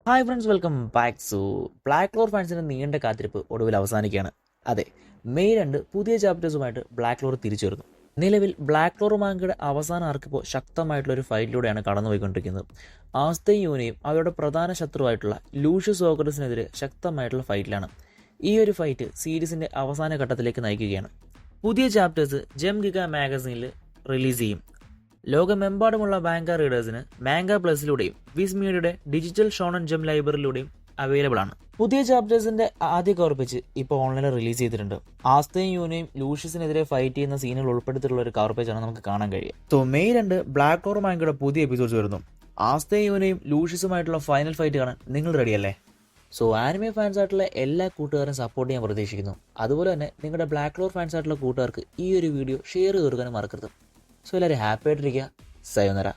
Hi friends, welcome back. Black Clover ഫാൻസിൻ്റെ നീണ്ട കാത്തിരിപ്പ് ഒടുവിൽ അവസാനിക്കുകയാണ്. അതെ, മെയ് 2 പുതിയ ചാപ്റ്റേഴ്സുമായിട്ട് ബ്ലാക്ക് ക്ലോർ തിരിച്ചു വരുന്നു. നിലവിൽ ബ്ലാക്ക് ക്ലോർ മാങ്കയുടെ അവസാന ആർക്കിപ്പോൾ ശക്തമായിട്ടുള്ള ഒരു ഫൈറ്റിലൂടെയാണ് കടന്നുപോയിക്കൊണ്ടിരിക്കുന്നത്. ആസ്തയും യൂനയും അവരുടെ പ്രധാന ശത്രുവായിട്ടുള്ള ലൂഷ്യസ് ഓക്കറസിനെതിരെ ശക്തമായിട്ടുള്ള ഫൈറ്റിലാണ്. ഈ ഒരു ഫൈറ്റ് സീരീസിൻ്റെ അവസാന ഘട്ടത്തിലേക്ക് നയിക്കുകയാണ്. പുതിയ ചാപ്റ്റേഴ്സ് ജെം ഗിഗ മാഗസീനിൽ റിലീസ് ചെയ്യും. ലോകമെമ്പാടുമുള്ള മാങ്ക റീഡേഴ്സിന് മാങ്ക പ്ലസിലൂടെയും വിസ്മീഡിയുടെ ഡിജിറ്റൽ ഷോണൻ ജെം ലൈബ്രറിയിലൂടെയും അവൈലബിൾ ആണ്. പുതിയ ചാപ്റ്റേഴ്സിന്റെ ആദ്യ കവർപ്പേജ് ഇപ്പോൾ ഓൺലൈനിൽ റിലീസ് ചെയ്തിട്ടുണ്ട്. ആസ്തയും യൂനയും ലൂഷ്യസിനെതിരെ ഫൈറ്റ് ചെയ്യുന്ന സീനുകൾ ഉൾപ്പെടുത്തിയിട്ടുള്ള ഒരു കവർ പേജാണ് നമുക്ക് കാണാൻ കഴിയുക. മെയ് 2 ബ്ലാക്ക് ക്ലോർ മാങ്കയുടെ പുതിയ എപ്പിസോഡ്സ് വരുന്നു. ആസ്തയും യൂനയും ലൂഷ്യസുമായിട്ടുള്ള ഫൈനൽ ഫൈറ്റ് കാണാൻ നിങ്ങൾ റെഡിയല്ലേ? ആനിമെ ഫാൻസ് ആയിട്ടുള്ള എല്ലാ കൂട്ടുകാരും സപ്പോർട്ട് ചെയ്യാൻ പ്രതീക്ഷിക്കുന്നു. അതുപോലെ തന്നെ നിങ്ങളുടെ ബ്ലാക്ക് ക്ലോർ ഫാൻസ് ആയിട്ടുള്ള കൂട്ടുകാർക്ക് ഈ ഒരു വീഡിയോ ഷെയർ ചെയ്ത് കൊടുക്കാനും മറക്കരുത്. എല്ലാവരും ഹാപ്പി ആയിട്ടിരിക്കുക. സയോനറ.